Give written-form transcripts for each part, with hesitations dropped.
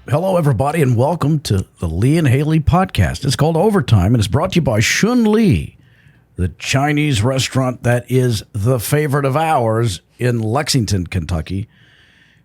Hello, everybody, and welcome to the Lee and Hayley podcast. It's called Overtime, and it's brought to you by Shun Li, the Chinese restaurant that is the favorite of ours in Lexington, Kentucky.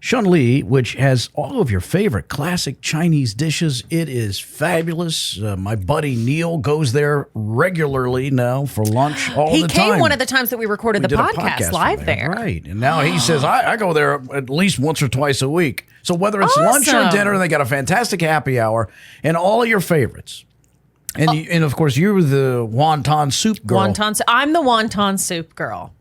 Shun Li, which has all of your favorite classic Chinese dishes. It is fabulous. My buddy Neil goes there regularly now for lunch all the time. He came one of the times that we recorded the podcast live there. Right. And now he says, I go there at least once or twice a week. So whether it's lunch or dinner, they got a fantastic happy hour and all of your favorites. And, and of course, you're the wonton soup girl. I'm the wonton soup girl.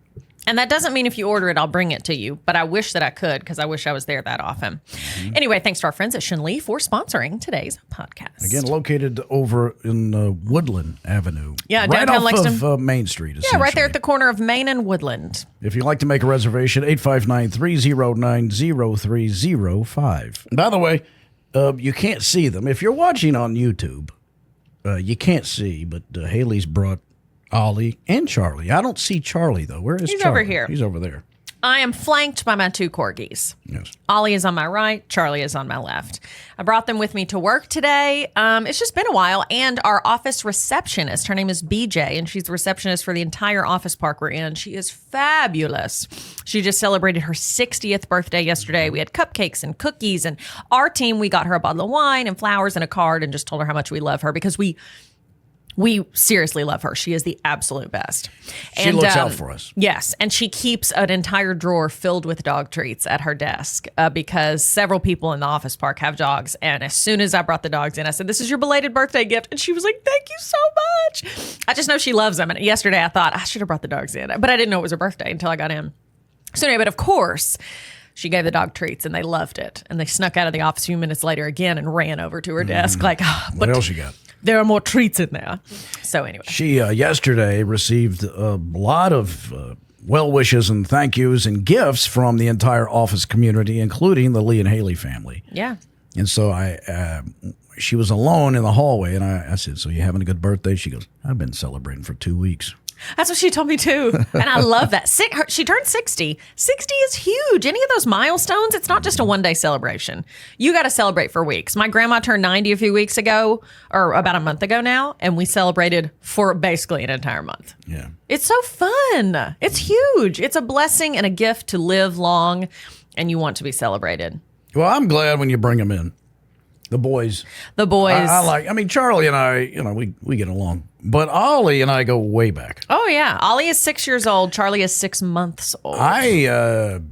And that doesn't mean if you order it, I'll bring it to you. But I wish that I could because I wish I was there that often. Mm-hmm. Anyway, thanks to our friends at Shun Li for sponsoring today's podcast. Again, located over in Woodland Avenue. Yeah, right downtown off Lexington. of Main Street, essentially. Yeah, right there at the corner of Main and Woodland. If you'd like to make a reservation, 859-309-0305. By the way, you can't see them. If you're watching on YouTube, you can't see, but Hayley's brought Ollie and Charlie. I don't see Charlie, though. Where is Charlie? He's over here. He's over there. I am flanked by my two corgis. Yes. Ollie is on my right. Charlie is on my left. I brought them with me to work today. It's just been a while. And our office receptionist, her name is BJ, and she's the receptionist for the entire office park we're in. She is fabulous. She just celebrated her 60th birthday yesterday. We had cupcakes and cookies. And our team, we got her a bottle of wine and flowers and a card and just told her how much we love her because we seriously love her. She is the absolute best. She looks out for us. Yes. And she keeps an entire drawer filled with dog treats at her desk because several people in the office park have dogs. And as soon as I brought the dogs in, I said, "This is your belated birthday gift." And she was like, "Thank you so much." I just know she loves them. And yesterday I thought I should have brought the dogs in, but I didn't know it was her birthday until I got in. So anyway, but of course, she gave the dog treats and they loved it. And they snuck out of the office a few minutes later again and ran over to her desk like, what else you got? There are more treats in there. So anyway. She yesterday received a lot of well wishes and thank yous and gifts from the entire office community, including the Lee and Hayley family. Yeah. And so she was alone in the hallway, and I said, "So you having a good birthday?" She goes, "I've been celebrating for 2 weeks." That's what she told me too. And I love that. She turned 60. 60 is huge. Any of those milestones, it's not just a one-day celebration. You got to celebrate for weeks. My grandma turned 90 a few weeks ago, or about a month ago now, and we celebrated for basically an entire month. Yeah. It's so fun. It's huge. It's a blessing and a gift to live long, and you want to be celebrated. Well, I'm glad when you bring them in. The boys. I mean, Charlie and I, we get along. But Ollie and I go way back. Oh, yeah. Ollie is 6 years old. Charlie is 6 months old. I've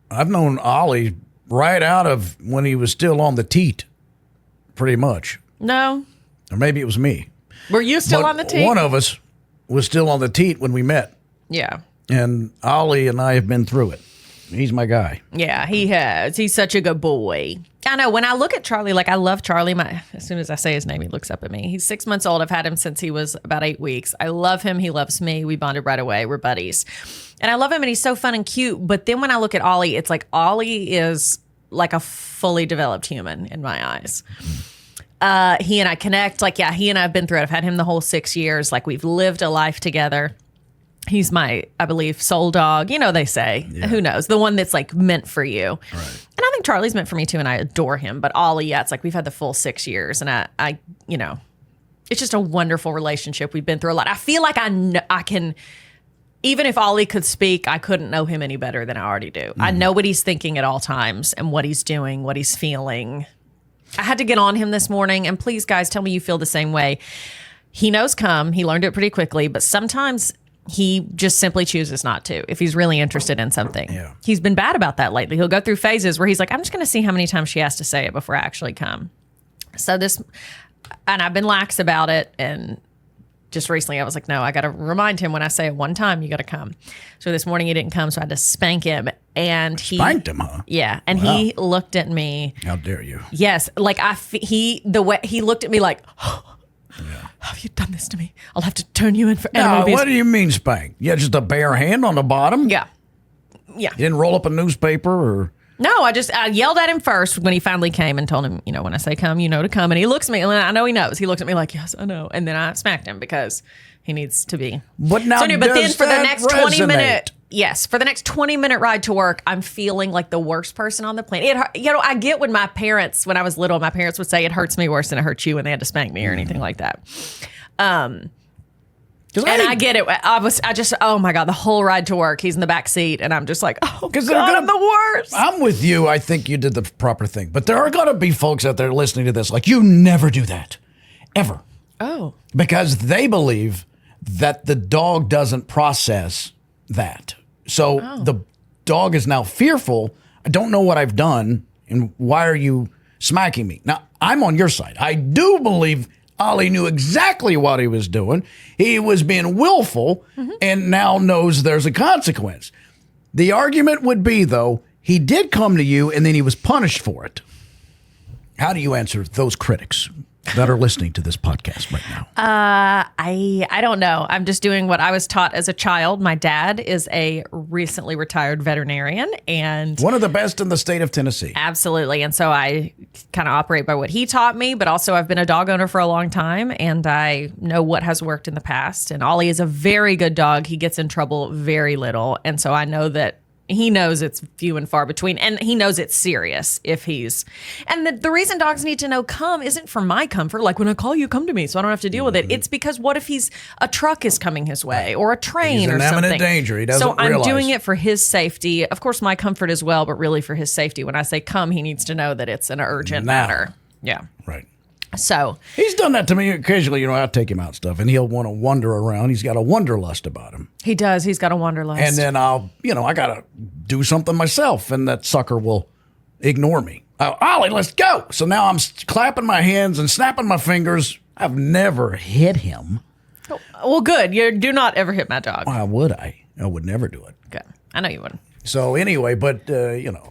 known Ollie right out of when he was still on the teat, pretty much. No. Or maybe it was me. Were you still on the teat? One of us was still on the teat when we met. Yeah. And Ollie and I have been through it. He's my guy. Yeah, he has. He's such a good boy. I know. When I look at Charlie, I love Charlie. As soon as I say his name, he looks up at me. He's 6 months old. I've had him since he was about 8 weeks. I love him. He loves me. We bonded right away. We're buddies. And I love him, and he's so fun and cute. But then when I look at Ollie, it's like Ollie is like a fully developed human in my eyes. He and I connect. He and I have been through it. I've had him the whole 6 years. We've lived a life together. He's my, I believe, soul dog. They say. Yeah. Who knows? The one that's meant for you. Right. And I think Charlie's meant for me too, and I adore him. But Ollie, it's we've had the full 6 years, and I it's just a wonderful relationship. We've been through a lot. I feel like I can, even if Ollie could speak, I couldn't know him any better than I already do. I know what he's thinking at all times and what he's doing, what he's feeling. I had to get on him this morning, and please, guys, tell me you feel the same way. He knows come. He learned it pretty quickly, but sometimes he just simply chooses not to if he's really interested in something. Yeah. He's been bad about that lately. He'll go through phases where he's like, I'm just going to see how many times she has to say it before I actually come. And I've been lax about it. And just recently I was like, no, I got to remind him when I say it one time, you got to come. So this morning he didn't come. So I had to spank him. And he spanked him, huh? Yeah. And he looked at me. How dare you? Yes. The way he looked at me like, yeah. Have you done this to me? I'll have to turn you in for animal abuse. What do you mean spank? Yeah, just a bare hand on the bottom? Yeah. Yeah. You didn't roll up a newspaper or? No, I yelled at him first when he finally came and told him, when I say come, to come. And he looks at me, and I know he knows. He looks at me like, yes, I know. And then I smacked him because he needs to be. But now, but then for the next 20 minutes. Yes, for the next 20-minute ride to work, I'm feeling like the worst person on the planet. I get when when I was little, my parents would say it hurts me worse than it hurts you when they had to spank me or anything like that. And I get it. Oh my God, the whole ride to work, he's in the back seat, and I'm just like, oh God, I'm the worst. I'm with you. I think you did the proper thing. But there are going to be folks out there listening to this like, you never do that. Ever. Oh. Because they believe that the dog doesn't process that. So the dog is now fearful. I don't know what I've done, and why are you smacking me? Now, I'm on your side. I do believe Ollie knew exactly what he was doing. He was being willful and now knows there's a consequence. The argument would be, though, he did come to you and then he was punished for it. How do you answer those critics that are listening to this podcast right now? I don't know. I'm just doing what I was taught as a child. My dad is a recently retired veterinarian and one of the best in the state of Tennessee. Absolutely. And so I kind of operate by what he taught me, but also I've been a dog owner for a long time and I know what has worked in the past. And Ollie is a very good dog. He gets in trouble very little. And so I know that he knows it's few and far between, and he knows it's serious if he's. And the reason dogs need to know come isn't for my comfort. Like when I call you, come to me, so I don't have to deal with it. It's because what if a truck is coming his way or a train or something? He's in imminent danger. He doesn't realize. So I'm realize. doing it for his safety. Of course, my comfort as well, but really for his safety. When I say come, he needs to know that it's an urgent matter. Yeah. Right. So he's done that to me occasionally. I'll take him out and stuff, and he'll want to wander around. He's got a wanderlust about him. He does. He's got a wanderlust. And then I got to do something myself, and that sucker will ignore me. Ollie, let's go. So now I'm clapping my hands and snapping my fingers. I've never hit him. Oh, well, good. You do not ever hit my dog. Why would I? I would never do it. Good. I know you wouldn't. So anyway, but,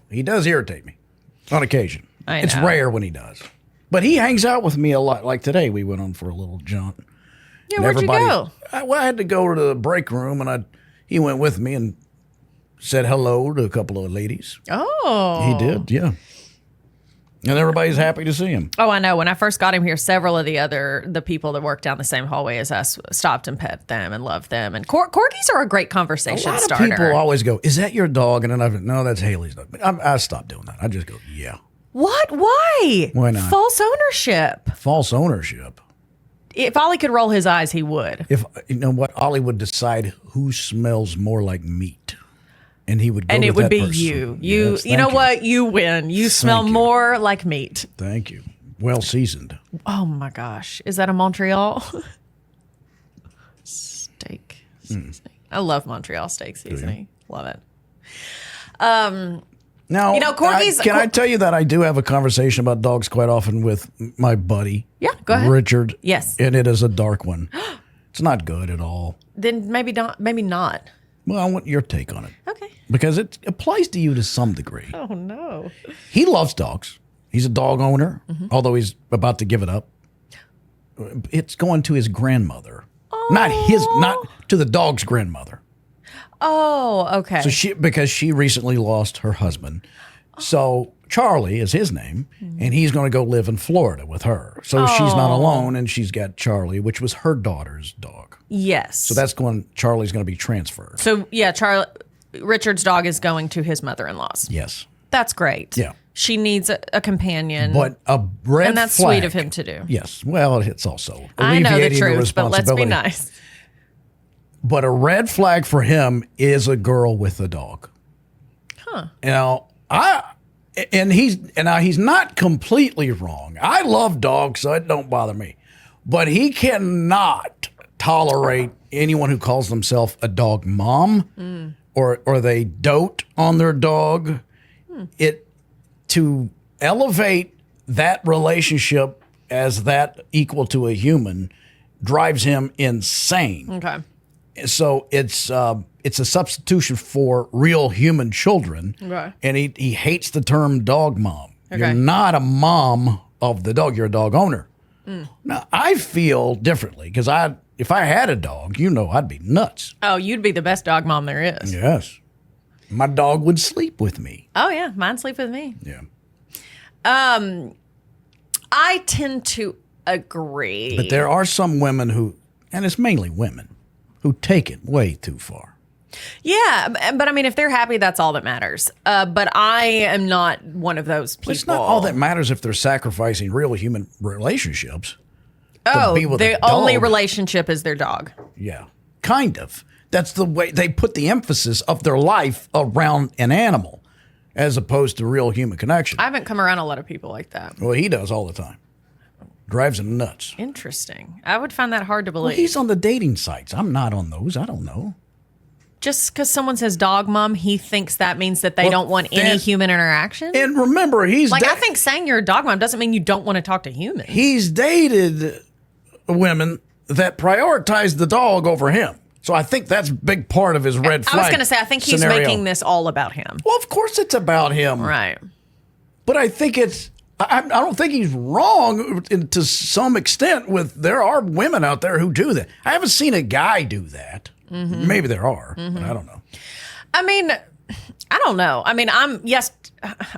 he does irritate me on occasion. I know. It's rare when he does. But he hangs out with me a lot. Like today, we went on for a little jaunt. Yeah, where'd you go? I had to go to the break room, and he went with me and said hello to a couple of ladies. Oh. He did, yeah. And everybody's happy to see him. Oh, I know. When I first got him here, several of the people that work down the same hallway as us stopped and pet them and loved them. And corgis are a great conversation starter. A lot of people always go, is that your dog? And then no, that's Hayley's dog. I stopped doing that. I just go, yeah. What? Why? Why not? False ownership. False ownership. If Ollie could roll his eyes, he would. If you know what, Ollie would decide who smells more like meat, and he would go. And to it would that be person. you. Yes, You know what? You win. You smell more like meat. Thank you. Well seasoned. Oh my gosh, is that a Montreal steak seasoning? I love Montreal steak seasoning. Love it. Now, corgis. Can I tell you that I do have a conversation about dogs quite often with my buddy? Yeah, go ahead. Richard. Yes. And it is a dark one. It's not good at all. Then maybe not. Maybe not. Well, I want your take on it. Okay. Because it applies to you to some degree. Oh no. He loves dogs. He's a dog owner, although he's about to give it up. It's going to his grandmother. Oh. Not to the dog's grandmother. Oh, okay. So because she recently lost her husband. So Charlie is his name, and he's going to go live in Florida with her. So she's not alone, and she's got Charlie, which was her daughter's dog. Yes. So Charlie's going to be transferred. So yeah, Richard's dog is going to his mother-in-law's. Yes. That's great. Yeah. She needs a companion. But a red And that's flag, sweet of him to do. Yes. Well, it's also I know the alleviating truth, but let's be responsibility. nice. But a red flag for him is a girl with a dog. Huh. He's not completely wrong. I love dogs, so it don't bother me. But he cannot tolerate anyone who calls themselves a dog mom or they dote on their dog. To elevate that relationship as that equal to a human drives him insane. Okay. So it's a substitution for real human children. Okay. And he hates the term dog mom. Okay. You're not a mom of the dog. You're a dog owner. Now, I feel differently because if I had a dog, I'd be nuts. Oh, you'd be the best dog mom there is. Yes. My dog would sleep with me. Oh yeah, mine sleep with me. Yeah. I tend to agree. But there are some women and it's mainly women, who take it way too far. Yeah, but I mean, if they're happy, that's all that matters. But I am not one of those people. It's not all that matters if they're sacrificing real human relationships. Oh, be with a the only dog. relationship is their dog. Yeah, kind of. That's the way they put the emphasis of their life around an animal as opposed to real human connection. I haven't come around a lot of people like that. Well, he does all the time. Drives him nuts. Interesting. I would find that hard to believe. Well, he's on the dating sites. I'm not on those. I don't know. Just because someone says dog mom, he thinks that means that they don't want any human interaction? And remember, he's... I think saying you're a dog mom doesn't mean you don't want to talk to humans. He's dated women that prioritize the dog over him. So I think that's a big part of his red flag I was going to say, I think he's scenario. making this all about him. Well, of course it's about him. Right. But I think it's... I don't think he's wrong to some extent with... There are women out there who do that. I haven't seen a guy do that. Mm-hmm. Maybe there are, but I don't know. I mean, I don't know. I mean, I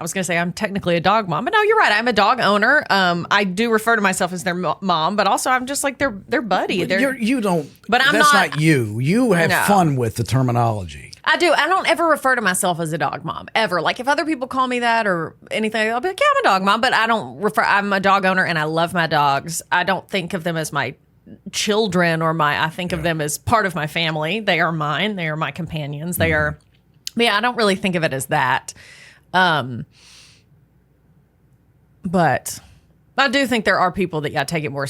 was going to say I'm technically a dog mom, but no, you're right. I'm a dog owner. I do refer to myself as their mom, but also I'm just like their buddy. You don't. But I'm that's not. not you. You have fun with the terminology. I do. I don't ever refer to myself as a dog mom, ever. Like if other people call me that or anything, I'll be like, yeah, I'm a dog mom, but I don't refer. I'm a dog owner and I love my dogs. I don't think of them as my children I think of them as part of my family. They are mine. They are my companions. They are, yeah, I don't really think of it as that. But I do think there are people that take it more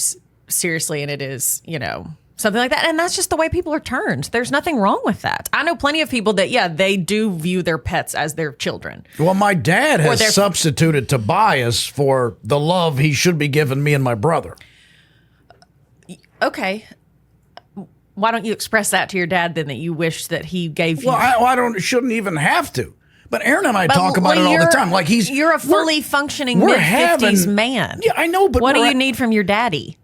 seriously and it is, something like that. And that's just the way people are turned. There's nothing wrong with that. I know plenty of people that, they do view their pets as their children. Well, my dad has substituted Tobias for the love he should be giving me and my brother. Okay. Why don't you express that to your dad then that you wish that he gave you? Well, I shouldn't even have to. But Aaron and I talk about it all the time. Like you're a fully functioning mid-50s man. Yeah, I know, but what do you need from your daddy?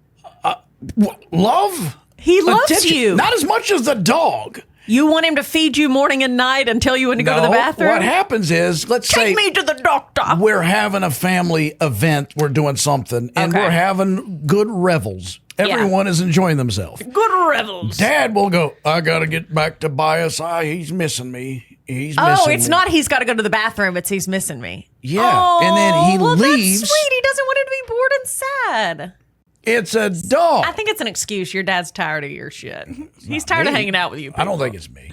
Love. He loves attention. you. Not as much as the dog. You want him to feed you morning and night and tell you when to go to the bathroom? What happens is, let's say... Take me to the doctor. We're having a family event. We're doing something. And we're having good revels. Everyone is enjoying themselves. Good revels. Dad will go, I got to get back to Bias. He's missing me. He's missing me. Oh, it's not he's got to go to the bathroom. It's he's missing me. Yeah. Oh, and then he leaves. That's sweet. He doesn't want him to be bored and sad. It's a dog. I think it's an excuse. Your dad's tired of your shit. He's tired of hanging out with you people. I don't think it's me.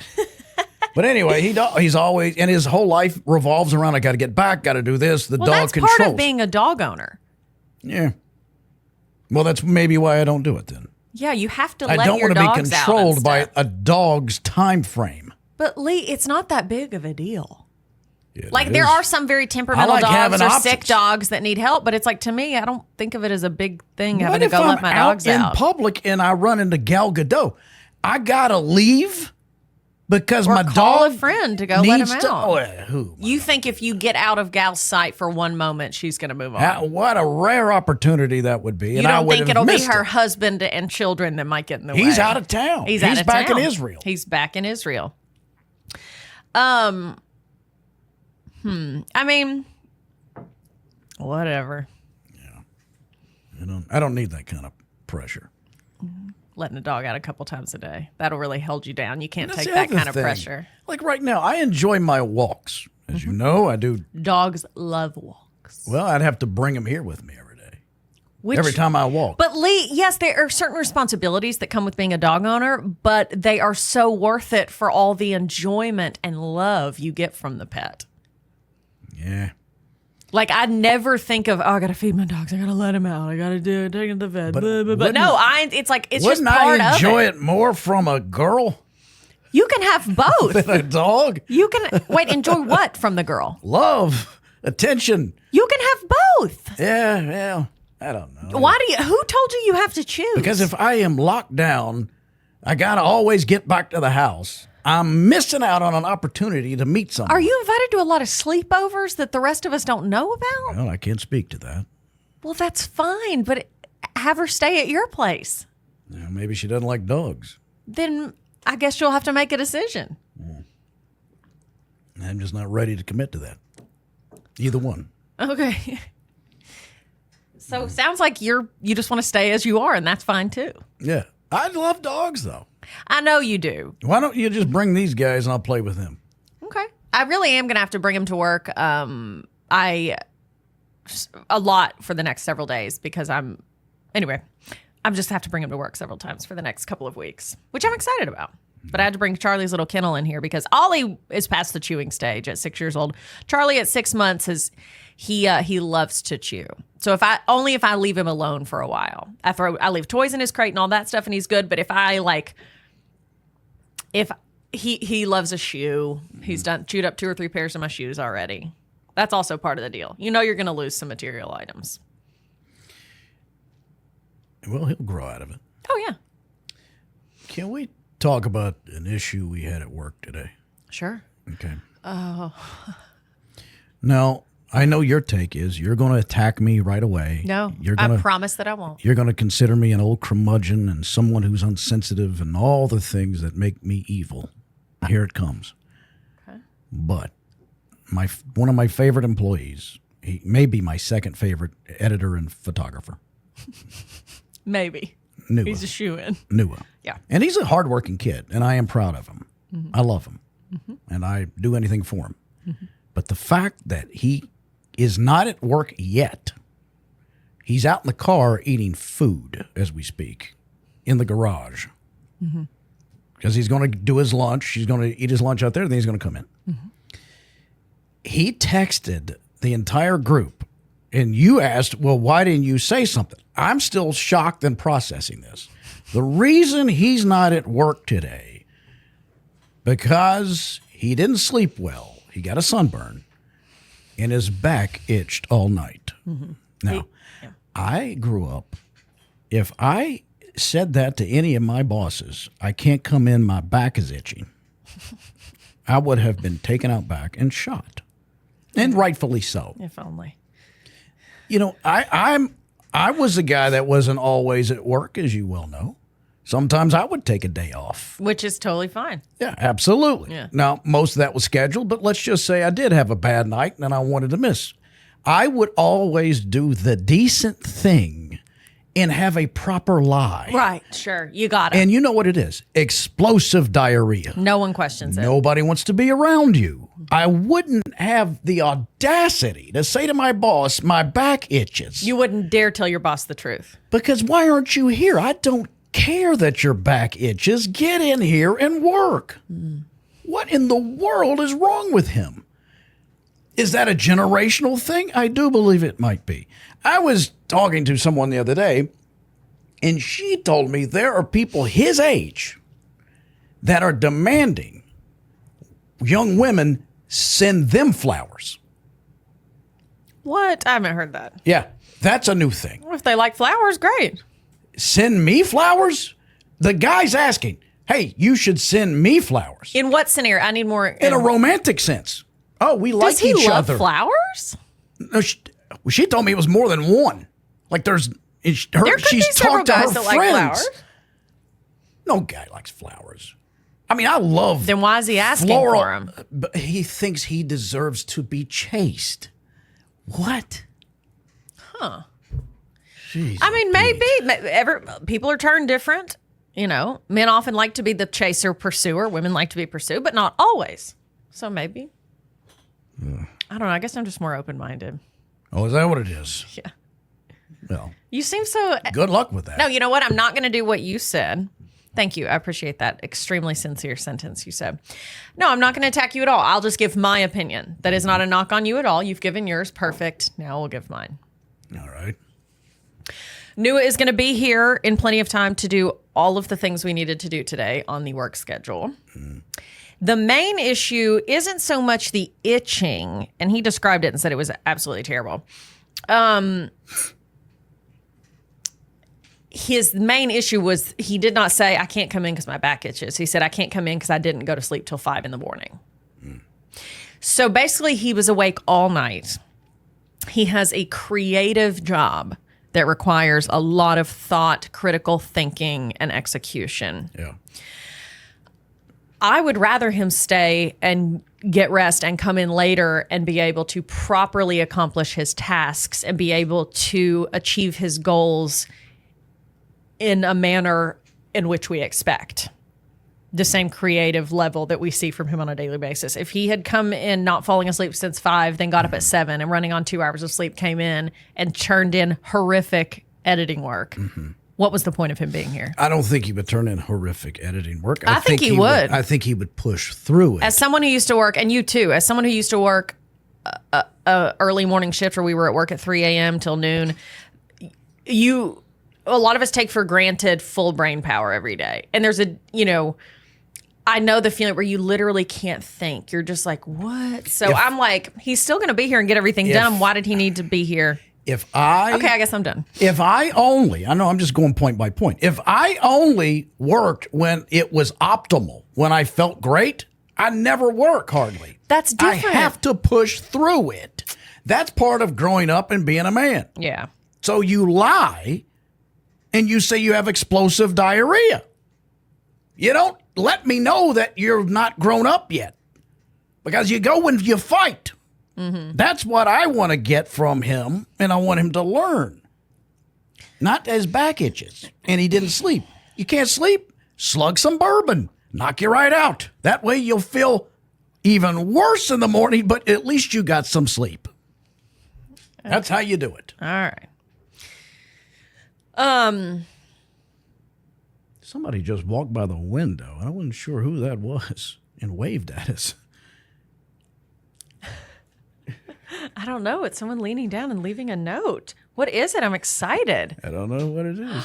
But anyway, he's always, and his whole life revolves around, I got to get back, got to do this. The dog controls. That's part of being a dog owner. Yeah. Well, that's maybe why I don't do it then. Yeah, you have to let I don't your want to be dogs controlled by a dog's time frame. But Lee, it's not that big of a deal. It there are some very temperamental dogs or options. sick dogs that need help, but it's like, to me, I don't think of it as a big thing having to go let my dogs out. In public and I run into Gal Gadot, I gotta leave because my dog call a friend to go let him out. Who? You think if you get out of Gal's sight for one moment, she's going to move on? What a rare opportunity that would be. You don't think it'll be her husband and children that might get in the way? He's out of town. He's out of back town. in Israel. He's back in Israel. I mean, whatever. Yeah. I don't need that kind of pressure. Letting a dog out a couple times a day. That'll really hold you down. You can't take that kind of pressure. Like right now, I enjoy my walks. As you know, I do. Dogs love walks. Well, I'd have to bring them here with me every day. Every time I walk. But Lee, yes, there are certain responsibilities that come with being a dog owner, but they are so worth it for all the enjoyment and love you get from the pet. Yeah. Like, I never think of, I got to feed my dogs. I got to let him out. I got to take him to the vet. But no, it's like, it's just part of it. Wouldn't I enjoy it more from a girl? You can have both. Than a dog? You can, enjoy what from the girl? Love, attention. You can have both. Yeah, I don't know. Who told you you have to choose? Because if I am locked down, I got to always get back to the house. I'm missing out on an opportunity to meet someone. Are you invited to a lot of sleepovers that the rest of us don't know about? Well, I can't speak to that. Well, that's fine, but have her stay at your place. Yeah, maybe she doesn't like dogs. Then I guess you'll have to make a decision. I'm just not ready to commit to that. Either one. Okay. So it sounds like you just want to stay as you are, and that's fine too. Yeah. I love dogs, though. I know you do. Why don't you just bring these guys and I'll play with them? Okay. I really am going to have to bring him to work. A lot for the next several days because I'm just have to bring him to work several times for the next couple of weeks, which I'm excited about. But I had to bring Charlie's little kennel in here because Ollie is past the chewing stage at 6 years old. Charlie at 6 months he loves to chew. So if I leave him alone for a while, after I leave toys in his crate and all that stuff, and he's good. But if he loves a shoe, he's chewed up 2 or 3 pairs of my shoes already. That's also part of the deal. You know you're going to lose some material items. Well, he'll grow out of it. Oh, yeah. Can we talk about an issue we had at work today? Sure. Okay. Oh. Now, I know your take is you're going to attack me right away. No, I promise that I won't. You're going to consider me an old curmudgeon and someone who's insensitive and all the things that make me evil. Here it comes. Okay. But one of my favorite employees, he may be my second favorite editor and photographer. Maybe. Nua. He's a shoo-in. Nua. Yeah. And he's a hardworking kid, and I am proud of him. Mm-hmm. I love him, and I do anything for him. Mm-hmm. But the fact that he is not at work yet, he's out in the car eating food as we speak in the garage. Because he's going to do his lunch. He's going to eat his lunch out there, then he's going to come in. He texted the entire group, and you asked, well, why didn't you say something? I'm still shocked and processing this. The reason he's not at work today, because he didn't sleep well. He got a sunburn, and his back itched all night. Now, I grew up, if I said that to any of my bosses, I can't come in, my back is itching, I would have been taken out back and shot. And rightfully so. If only. You know, I was a guy that wasn't always at work, as you well know. Sometimes I would take a day off. Which is totally fine. Yeah, absolutely. Yeah. Now, most of that was scheduled, but let's just say I did have a bad night and I wanted to miss. I would always do the decent thing and have a proper lie. Right, sure. You got it. And you know what it is? Explosive diarrhea. No one questions it. Nobody wants to be around you. I wouldn't have the audacity to say to my boss, my back itches. You wouldn't dare tell your boss the truth. Because why aren't you here? I don't care that your back itches. Get in here and work. What in the world is wrong with him? Is that a generational thing? I do believe it might be. I was talking to someone the other day, and she told me there are people his age that are demanding young women send them flowers. What? I haven't heard that. Yeah, that's a new thing. Well, if they like flowers, great. Send me flowers? The guy's asking, hey, you should send me flowers. In what scenario? I need more. In a romantic sense. Oh, we like Does he each love other. flowers? No, she told me it was more than one. Like There could she's be several talked to her guys that like friends. flowers. No guy likes flowers. I mean, I love Then why is he asking floral, for them? but he thinks he deserves to be chased. What? Huh. Jeez, I mean, maybe. People are turned different. You know, men often like to be the chaser, pursuer. Women like to be pursued, but not always. So maybe. I don't know. I guess I'm just more open-minded. Oh, is that what it is? Yeah. Well, You seem so... good luck with that. No, you know what? I'm not going to do what you said. Thank you. I appreciate that extremely sincere sentence you said. No, I'm not going to attack you at all. I'll just give my opinion. That is not a knock on you at all. You've given yours. Perfect. Now we'll give mine. All right. Nua is going to be here in plenty of time to do all of the things we needed to do today on the work schedule. The main issue isn't so much the itching, and he described it and said it was absolutely terrible. His main issue was he did not say, I can't come in because my back itches. He said, I can't come in because I didn't go to sleep till 5 a.m. So basically, he was awake all night. He has a creative job that requires a lot of thought, critical thinking, and execution. Yeah. I would rather him stay and get rest and come in later and be able to properly accomplish his tasks and be able to achieve his goals in a manner in which we expect. the same creative level that we see from him on a daily basis. If he had come in not falling asleep since 5, then got up at 7 and running on 2 hours of sleep, came in and churned in horrific editing work, what was the point of him being here? I don't think he would turn in horrific editing work. I think he would. I think he would push through it. As someone who used to work, and you too, as someone who used to work a early morning shift where we were at work at 3 a.m. till noon, a lot of us take for granted full brain power every day. And there's I know the feeling where you literally can't think. You're just like, what? So I'm like, he's still going to be here and get everything done. Why did he need to be here? Okay, I guess I'm done. I know I'm just going point by point. If I only worked when it was optimal, when I felt great, I never work hardly. That's different. I have to push through it. That's part of growing up and being a man. Yeah. So you lie and you say you have explosive diarrhea. You don't let me know that you're not grown up yet, because you go when you fight. That's what I want to get from him, and I want him to learn. Not as back itches, and he didn't sleep. You can't sleep? Slug some bourbon. Knock you right out. That way you'll feel even worse in the morning, but at least you got some sleep. That's how you do it. All right. Somebody just walked by the window. I wasn't sure who that was and waved at us. I don't know. It's someone leaning down and leaving a note. What is it? I'm excited. I don't know what it is.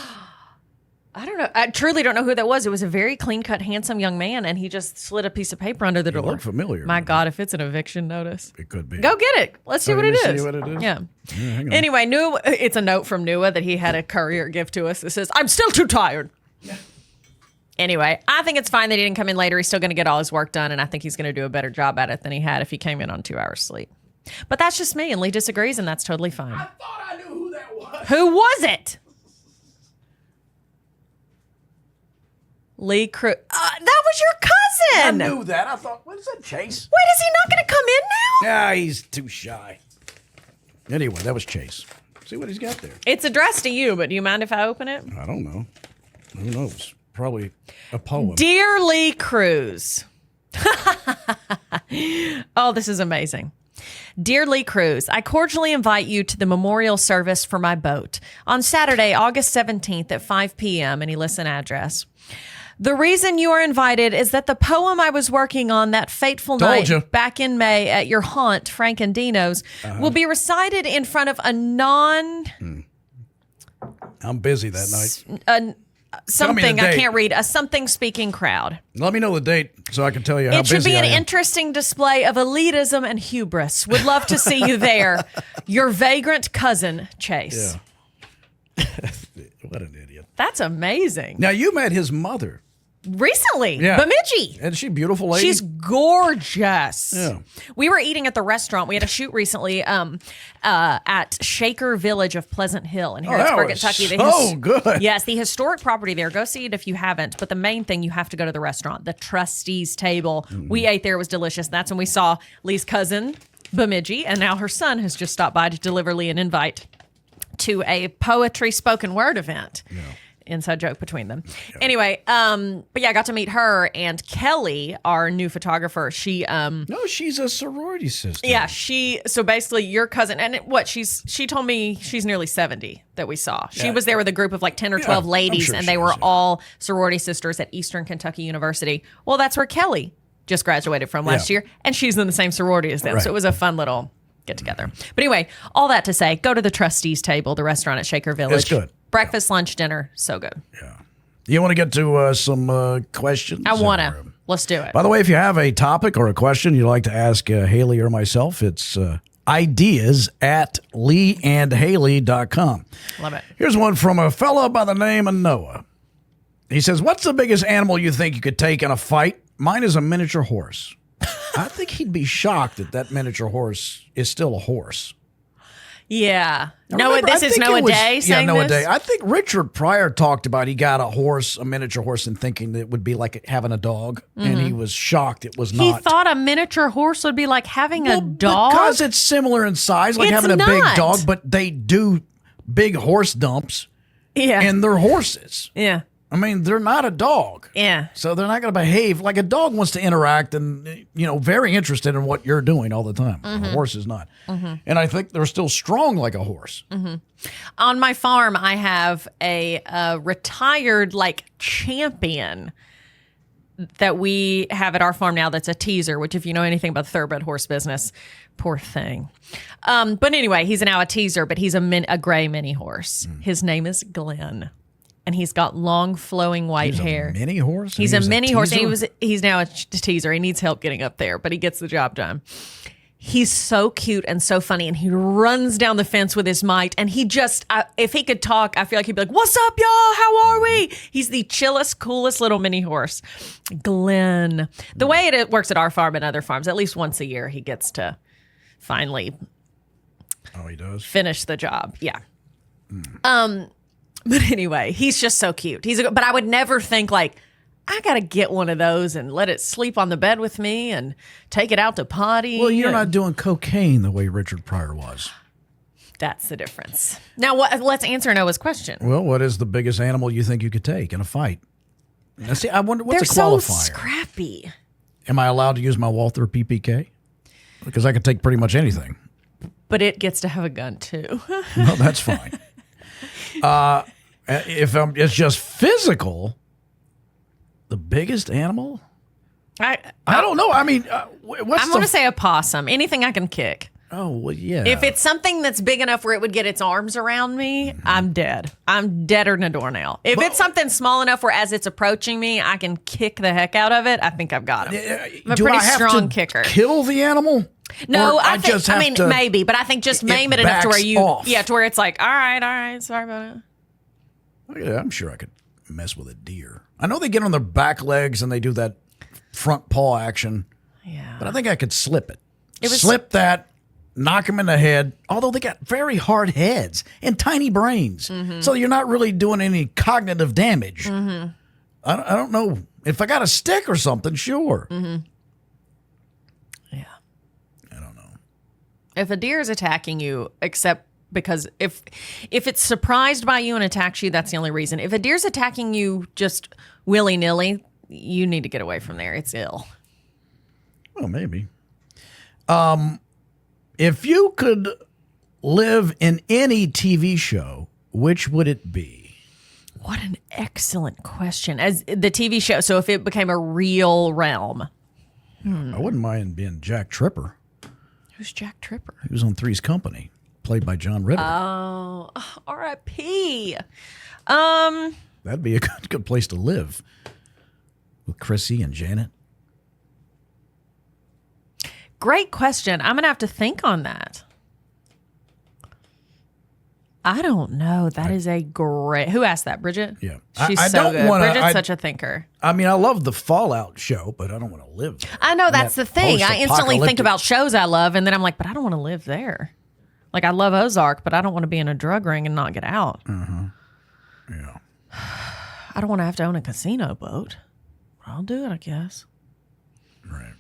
I don't know. I truly don't know who that was. It was a very clean-cut, handsome young man, and he just slid a piece of paper under the door. Looked familiar. My God, if it's an eviction notice. It could be. Go get it. Let's see what it is. See what it is? Yeah. Hang on. Anyway, it's a note from Nua that he had a courier give to us that says, I'm still too tired. Anyway, I think it's fine that he didn't come in later. He's still going to get all his work done, and I think he's going to do a better job at it than he had if he came in on 2 hours sleep. But that's just me, and Lee disagrees, and that's totally fine. I thought I knew who that was. Who was it? Lee Cruz. That was your cousin. I knew that. I thought, what is that, Chase? Wait, is he not going to come in now? Yeah, he's too shy. Anyway, that was Chase. See what he's got there. It's addressed to you, but do you mind if I open it? I don't know. Who knows? Probably a poem. Dear Lee Cruz. Oh, this is amazing. Dear Lee Cruz, I cordially invite you to the memorial service for my boat on Saturday, August 17th at 5 p.m. and he lists an address. The reason you are invited is that the poem I was working on that fateful night back in May at your haunt, Frank and Dino's, will be recited in front of a I'm busy that night. Something I can't read. A something speaking crowd. Let me know the date so I can tell you how busy I am. It should be an interesting display of elitism and hubris. Would love to see you there. Your vagrant cousin, Chase. Yeah. What an idiot. That's amazing. Now, you met his mother. Recently, Bemidji. Isn't she a beautiful lady? She's gorgeous. Yeah. We were eating at the restaurant. We had a shoot recently at Shaker Village of Pleasant Hill in Harrisburg, Kentucky. Good. Yes, the historic property there. Go see it if you haven't. But the main thing, you have to go to the restaurant, the trustees table. We ate there. It was delicious. That's when we saw Lee's cousin, Bemidji, and now her son has just stopped by to deliver Lee an invite to a poetry spoken word event. Yeah. Inside joke between them. Yeah. Anyway, but yeah, I got to meet her and Kelly, our new photographer. She No, she's a sorority sister. Yeah, so basically your cousin, and she told me she's nearly 70 that we saw. She was there with a group of like 10 or 12 ladies, and they were all sorority sisters at Eastern Kentucky University. Well, that's where Kelly just graduated from last year, and she's in the same sorority as them. Right. So it was a fun little get together. But anyway, all that to say, go to the trustees table, the restaurant at Shaker Village. It's good. Breakfast, lunch, dinner, so good. Yeah. You want to get to some questions? I want to. Let's do it. By the way, if you have a topic or a question you'd like to ask Hayley or myself, it's ideas@leeandhaley.com. Love it. Here's one from a fella by the name of Noah. He says, what's the biggest animal you think you could take in a fight? Mine is a miniature horse. I think he'd be shocked that miniature horse is still a horse. Yeah. This is Noah Day saying Noah this? Day. I think Richard Pryor talked about he got a miniature horse, and thinking that it would be like having a dog, and he was shocked it was not. He thought a miniature horse would be like having a dog? Because it's similar in size, like having a big dog, but they do big horse dumps in their horses. Yeah. I mean, they're not a dog. Yeah. So they're not going to behave like a dog wants to interact and, very interested in what you're doing all the time. A horse is not. And I think they're still strong like a horse. On my farm, I have a retired champion that we have at our farm now that's a teaser, which if you know anything about the thoroughbred horse business, poor thing. But anyway, he's now a teaser, but he's a gray mini horse. His name is Glenn. And he's got long, flowing white hair. A mini horse? He's a mini horse. And he's now a teaser. He needs help getting up there, but he gets the job done. He's so cute and so funny, and he runs down the fence with his might. And he just, if he could talk, I feel like he'd be like, "What's up, y'all? How are we?" He's the chillest, coolest little mini horse. Glenn. The way it works at our farm and other farms, at least once a year, he gets to finally he does? Finish the job. Yeah. But anyway, he's just so cute. But I would never think I got to get one of those and let it sleep on the bed with me and take it out to potty. Well, you're not doing cocaine the way Richard Pryor was. That's the difference. Now, let's answer Noah's question. Well, what is the biggest animal you think you could take in a fight? Now, see, I wonder what's They're a qualifier. so scrappy. Am I allowed to use my Walther PPK? Because I could take pretty much anything. But it gets to have a gun too. No, that's fine. If it's just physical, the biggest animal? I don't know. I mean, I'm going to say a possum. Anything I can kick. Oh, well, yeah. If it's something that's big enough where it would get its arms around me, I'm dead. I'm deader than a doornail. If it's something small enough where as it's approaching me, I can kick the heck out of it, I think I've got him. I'm a pretty strong kicker. Kill the animal? No, I mean, maybe, but I think just maim it enough to where to where it's like, all right, sorry about it. Yeah, I'm sure I could mess with a deer. I know they get on their back legs and they do that front paw action. Yeah. But I think I could slip it. Slip that, knock them in the head. Although they got very hard heads and tiny brains. So you're not really doing any cognitive damage. I don't know. If I got a stick or something, sure. Yeah. I don't know. If a deer is attacking you, because if it's surprised by you and attacks you, that's the only reason. If a deer's attacking you just willy-nilly, you need to get away from there. It's ill. Well, maybe. If you could live in any TV show, which would it be? What an excellent question. As the TV show, so if it became a real realm. I wouldn't mind being Jack Tripper. Who's Jack Tripper? He was on Three's Company, played by John Ritter. Oh, R.I.P. That'd be a good place to live with Chrissy and Janet. Great question. I'm going to have to think on that. I don't know. That is a great... Who asked that? Bridget? Yeah. She's I so don't good. wanna, Bridget's such a thinker. I mean, I love the Fallout show, but I don't want to live there. I know. That's the thing. I instantly think post-apocalyptic- about shows I love, and then I'm like, but I don't want to live there. Like, I love Ozark, but I don't want to be in a drug ring and not get out. Yeah. I don't want to have to own a casino boat. I'll do it, I guess. Right.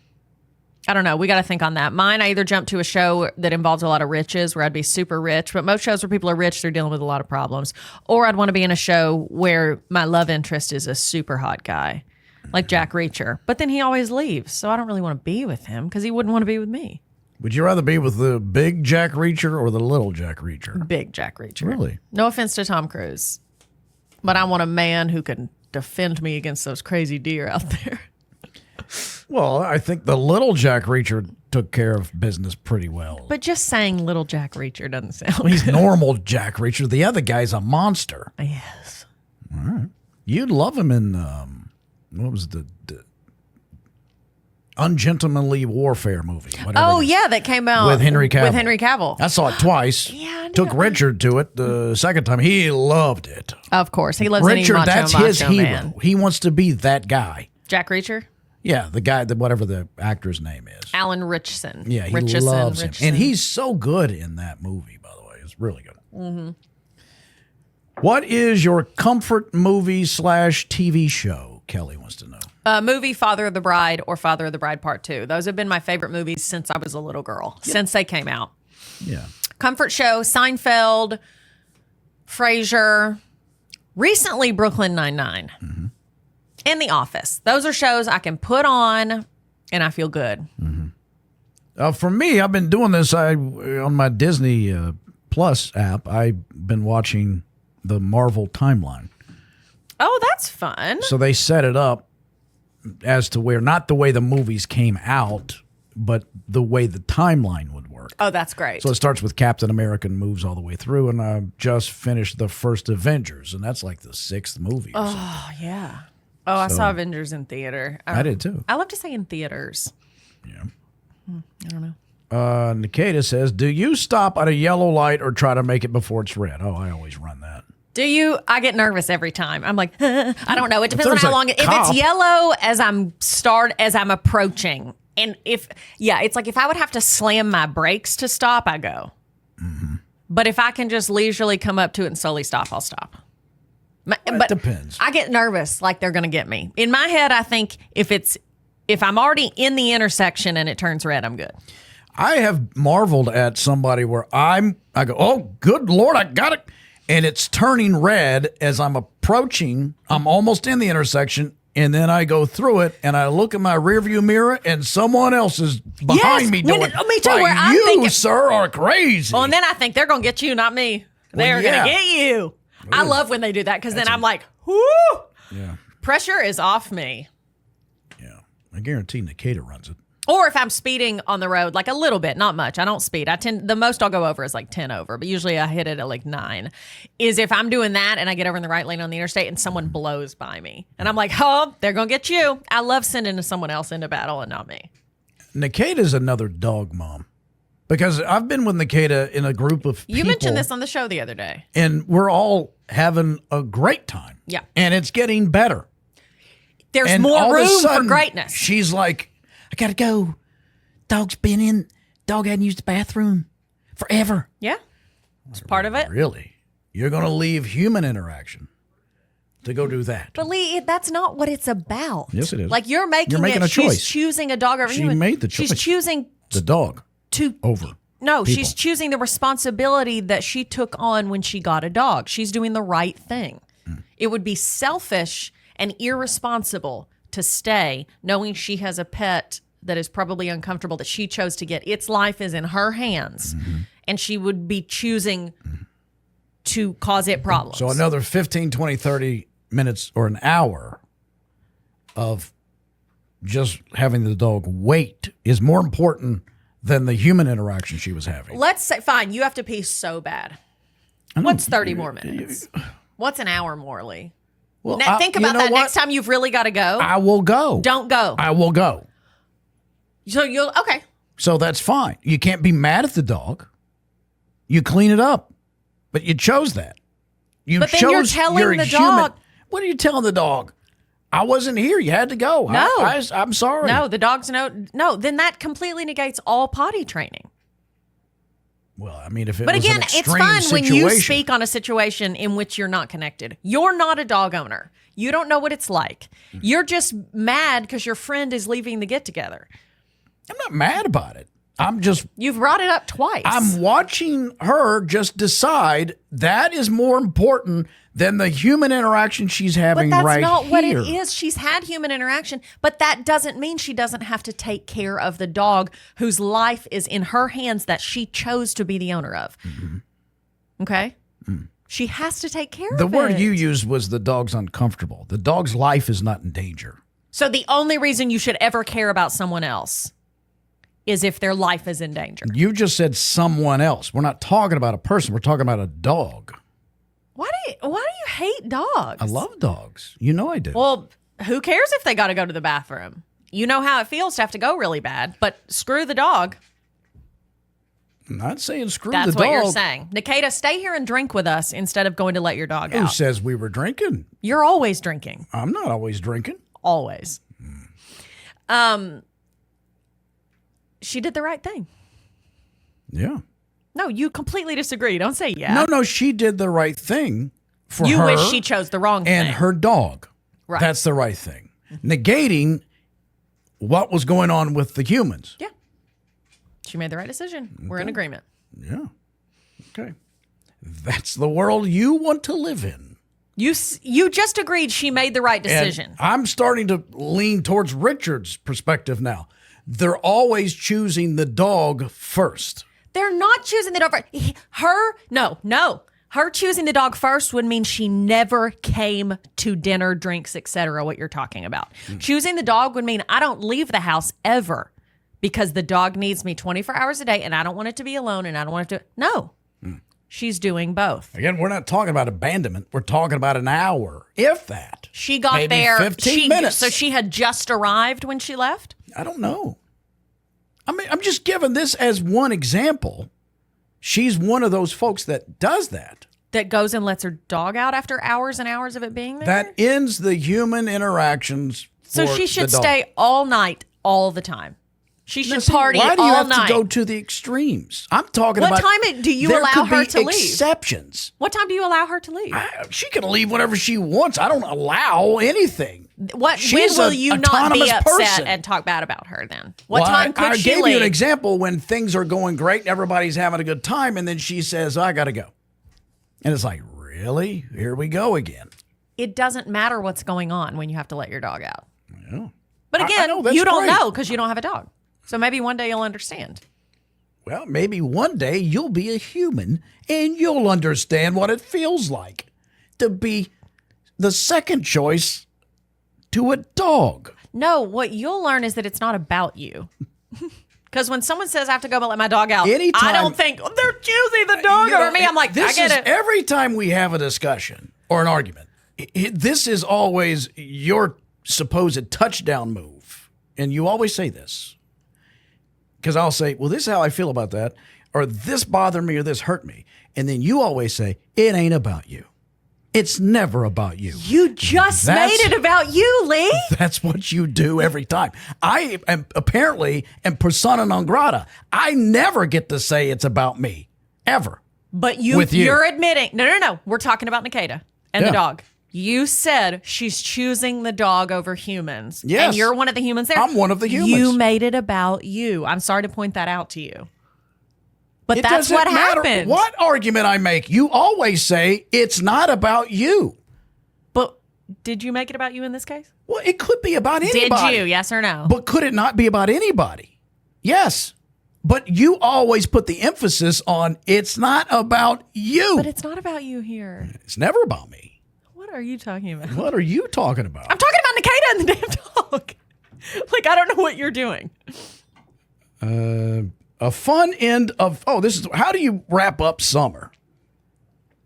I don't know. We got to think on that. Mine, I either jump to a show that involves a lot of riches where I'd be super rich, but most shows where people are rich, they're dealing with a lot of problems. Or I'd want to be in a show where my love interest is a super hot guy, like Jack Reacher. But then he always leaves, so I don't really want to be with him because he wouldn't want to be with me. Would you rather be with the big Jack Reacher or the little Jack Reacher? Big Jack Reacher. Really? No offense to Tom Cruise, but I want a man who can defend me against those crazy deer out there. Well, I think the little Jack Reacher took care of business pretty well. But just saying little Jack Reacher doesn't sound Well, he's normal Jack Reacher. The other guy's a monster. Yes. All right. You'd love him in, what was the Ungentlemanly Warfare movie? Oh, yeah, that came out. With Henry Cavill. With Henry Cavill. I saw it twice. Yeah, I Took know. Richard to it the second time. He loved it. Of course. He loves Richard, any that's his macho hero. man. He wants to be that guy. Jack Reacher? Yeah, the guy, whatever the actor's name is. Alan Richson. Yeah, he Richardson, loves him. Richardson. And he's so good in that movie, by the way. It's really good. Mm-hmm. What is your comfort movie / TV show? Kelly wants to know. Movie Father of the Bride or Father of the Bride Part 2. Those have been my favorite movies since I was a little girl, since they came out. Yeah. Comfort show, Seinfeld, Frasier, Recently, Brooklyn Nine-Nine and The Office. Those are shows I can put on and I feel good. For me, I've been doing this. On my Disney Plus app, I've been watching the Marvel timeline. Oh, that's fun. So they set it up as to where, not the way the movies came out, but the way the timeline would work. Oh, that's great. So it starts with Captain America and moves all the way through, and I just finished the first Avengers, and that's like the 6th movie. Oh, yeah. Oh, I saw Avengers in theater. I did too. I love to say in theaters. Yeah. I don't know. Nikita says, do you stop at a yellow light or try to make it before it's red? Oh, I always run that. Do you? I get nervous every time. I'm like, I don't know. It depends on there's how a long. If cop- it's yellow as I'm approaching, and it's like if I would have to slam my brakes to stop, I go. But if I can just leisurely come up to it and slowly stop, I'll stop. It depends. I get nervous, like they're going to get me. In my head, I think if I'm already in the intersection and it turns red, I'm good. I have marveled at somebody where I go, oh, good Lord, I got it. And it's turning red as I'm approaching. I'm almost in the intersection. And then I go through it and I look in my rearview mirror and someone else is behind me doing it. Me too, like, where I'm you, thinking, sir, are crazy. Well, and then I think they're going to get you, not me. They're going to get you. I love when they do that because then I'm like, whoo. Yeah. Pressure is off me. Yeah. I guarantee Nikita runs it. Or if I'm speeding on the road, like a little bit, not much. I don't speed. The most I'll go over is like 10 over, but usually I hit it at like 9. Is if I'm doing that and I get over in the right lane on the interstate and someone blows by me. And I'm like, oh, they're going to get you. I love sending someone else into battle and not me. Nikita's another dog mom. Because I've been with Nikita in a group of people. You mentioned this on the show the other day. And we're all having a great time. Yeah. And it's getting better. There's And more all of a room for sudden, greatness. She's like, I got to go. Dog hadn't used the bathroom forever. Yeah. It's part of it. Really? You're going to leave human interaction to go do that? But Lee, that's not what it's about. Yes, it is. Like you're making a choice. She's choosing a dog over She human. made the choice. She's choosing The dog over. No, people. she's choosing the responsibility that she took on when she got a dog. She's doing the right thing. It would be selfish and irresponsible to stay knowing she has a pet that is probably uncomfortable that she chose to get. Its life is in her hands, and she would be choosing to cause it problems. So another 15, 20, 30 minutes or an hour of just having the dog wait is more important than the human interaction she was having. Let's say, fine, you have to pee so bad. What's 30 more minutes? What's an hour more, Lee? Well, Now, think about that next time you've really got to go. I will go. Don't go. I will go. So okay. So that's fine. You can't be mad at the dog. You clean it up. But you chose that. But then you're telling the dog. What are you telling the dog? I wasn't here. You had to go. No. I'm sorry. No, the dog's no. Then that completely negates all potty training. Well, I mean, if it But was again, an it's extreme fine when you situation. speak on a situation in which you're not connected. You're not a dog owner. You don't know what it's like. You're just mad because your friend is leaving the get-together. I'm not mad about it. You've brought it up twice. I'm watching her just decide that is more important than the human interaction she's having But right that's not what it here. is. She's had human interaction, but that doesn't mean she doesn't have to take care of the dog whose life is in her hands that she chose to be the owner of. Okay? She has to take care of it. The word you used was the dog's uncomfortable. The dog's life is not in danger. So the only reason you should ever care about someone else is if their life is in danger. You just said someone else. We're not talking about a person. We're talking about a dog. Why do you hate dogs? I love dogs. You know I do. Well, who cares if they got to go to the bathroom? You know how it feels to have to go really bad, but screw the dog. I'm not saying screw That's the dog. what you're saying. Nikita, stay here and drink with us instead of going to let your dog Who out. says we were drinking? You're always drinking. I'm not always drinking. Always. She did the right thing. Yeah. No, you completely disagree. Don't say yeah. No, she did the right thing for her. You wish she chose the wrong and thing. her dog. Right. That's the right thing. Negating what was going on with the humans. Yeah. She made the right decision. We're in agreement. Yeah. Okay. That's the world you want to live in. You just agreed she made the right decision. And I'm starting to lean towards Richard's perspective now. They're always choosing the dog first. They're not choosing the dog first. Her choosing the dog first would mean she never came to dinner, drinks, etc., what you're talking about. Choosing the dog would mean I don't leave the house ever because the dog needs me 24 hours a day and I don't want it to be alone and I don't want it to. No. She's doing both. Again, we're not talking about abandonment. We're talking about an hour, if that. She got maybe there. 15 minutes. So she had just arrived when she left? I don't know. I mean, I'm just giving this as one example. She's one of those folks that does that. That goes and lets her dog out after hours and hours of it being there? That ends the human interactions So for she should the dog. stay all night, all the time. She should party why do you all have night. to go to the extremes? I'm talking What about. time do you there allow could her be to leave? exceptions. What time do you allow her to leave? She can leave whenever she wants. I don't allow anything. When She's will an you not be autonomous upset person. and talk bad about her then? What Well, time could I she gave leave? you an example when things are going great and everybody's having a good time, and then she says, I got to go. And it's like, really? Here we go again. It doesn't matter what's going on when you have to let your dog out. Yeah. But I again, know, that's you don't great. know because you don't have a dog. So maybe one day you'll understand. Well, maybe one day you'll be a human and you'll understand what it feels like to be the second choice to a dog. No, what you'll learn is that it's not about you. Because when someone says I have to go but let my dog out, Anytime- I don't think they're choosing the dog over me. I'm like, I get it. Every time we have a discussion or an argument, this is always your supposed touchdown move. And you always say this. Because I'll say, well, this is how I feel about that, or this bothered me, or this hurt me. And then you always say, it ain't about you. It's never about you. You just made it about you, Lee. That's what you do every time. I am apparently am persona non grata. I never get to say it's about me, ever. But With you. you're admitting, no. We're talking about Nikita and Yeah. the dog. You said she's choosing the dog over humans. Yes. And you're one of the humans there. I'm one of the humans. You made it about you. I'm sorry to point that out to you. But It that's doesn't what matter happened. what argument I make. You always say it's not about you. But did you make it about you in this case? Well, it could be about anybody. Did you? Yes or no? But could it not be about anybody? Yes. But you always put the emphasis on it's not about you. But it's not about you here. It's never about me. What are you talking about? What are you talking about? I'm talking about Nikita and the damn dog. Like, I don't know what you're doing. A fun end of, how do you wrap up summer?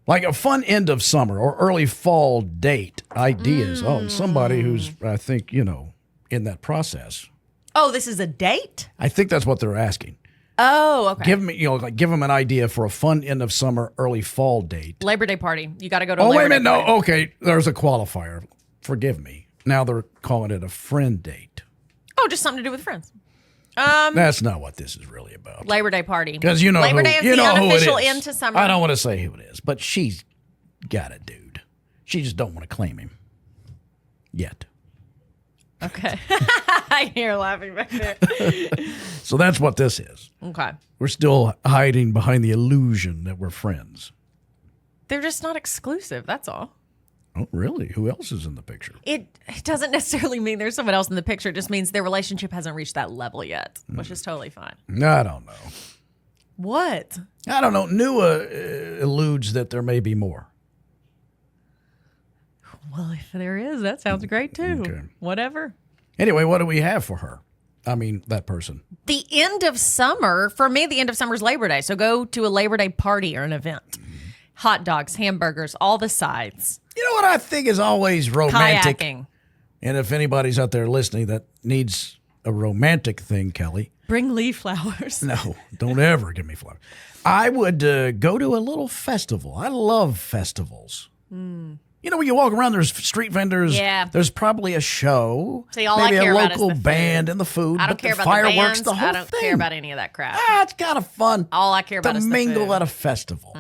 Like a fun end of summer or early fall date ideas. Oh, somebody who's, I think, in that process. Oh, this is a date? I think that's what they're asking. Oh, okay. Give them an idea for a fun end of summer, early fall date. Labor Day party. You got to go to a Oh, Labor wait a Day minute. No, party. okay. There's a qualifier. Forgive me. Now they're calling it a friend date. Oh, just something to do with friends. That's not what this is really about. Labor Day party. Because Labor who, Day is you the know who it unofficial is. end to summer. I don't want to say who it is, but she's got a dude. She just don't want to claim him yet. Okay. I hear laughing back there. So that's what this is. Okay. We're still hiding behind the illusion that we're friends. They're just not exclusive. That's all. Oh, really? Who else is in the picture? It doesn't necessarily mean there's someone else in the picture. It just means their relationship hasn't reached that level yet, which is totally fine. I don't know. What? I don't know. Nua alludes that there may be more. Well, if there is, that sounds great too. Okay. Whatever. Anyway, what do we have for her? I mean, that person. The end of summer, for me, the end of summer is Labor Day. So go to a Labor Day party or an event. Hot dogs, hamburgers, all the sides. You know what I think is always romantic? Kayaking. And if anybody's out there listening that needs a romantic thing, Kelly, Bring Lee flowers. no, don't ever give me flowers. I would go to a little festival. I love festivals. You know, when you walk around, there's street vendors. Yeah. There's probably a show. See, all I maybe care a about is local the food. band and the food. I don't but care the about the fireworks, bands. the whole I don't thing. care about any of that crap. It's kind of fun. All I care about to is the mingle food. at a festival.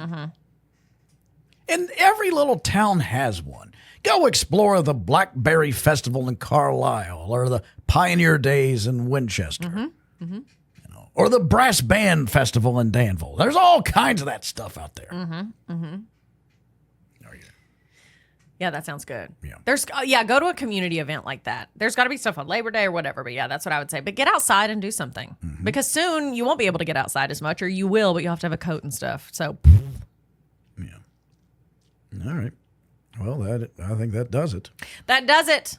And every little town has one. Go explore the Blackberry Festival in Carlisle or the Pioneer Days in Winchester. You know, or the Brass Band Festival in Danville. There's all kinds of that stuff out there. Yeah, that sounds good. Yeah. Go to a community event like that. There's got to be stuff on Labor Day or whatever, but yeah, that's what I would say. But get outside and do something because soon you won't be able to get outside as much, or you will, but you'll have to have a coat and stuff. So, yeah. All right. Well, I think that does it. That does it.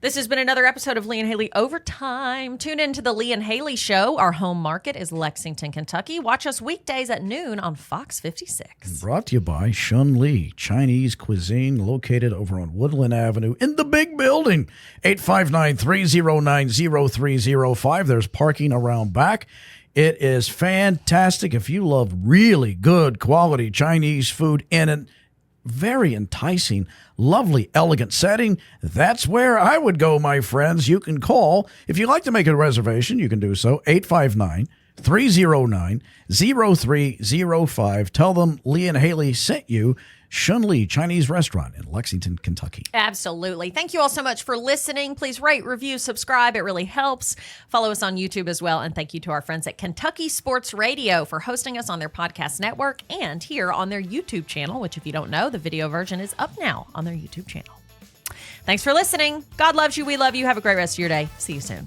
This has been another episode of Lee and Hayley Overtime. Tune in to the Lee and Hayley Show. Our home market is Lexington, Kentucky. Watch us weekdays at noon on Fox 56. Brought to you by Shun Li, Chinese cuisine located over on Woodland Avenue in the big building. 859-309-0305. There's parking around back. It is fantastic. If you love really good quality Chinese food in a very enticing, lovely, elegant setting, that's where I would go, my friends. You can call. If you'd like to make a reservation, you can do so. 859-309-0305. Tell them Lee and Hayley sent you. Shun Li Chinese Restaurant in Lexington, Kentucky. Absolutely. Thank you all so much for listening. Please rate, review, subscribe. It really helps. Follow us on YouTube as well. And thank you to our friends at Kentucky Sports Radio for hosting us on their podcast network and here on their YouTube channel, which if you don't know, the video version is up now on their YouTube channel. Thanks for listening. God loves you. We love you. Have a great rest of your day. See you soon.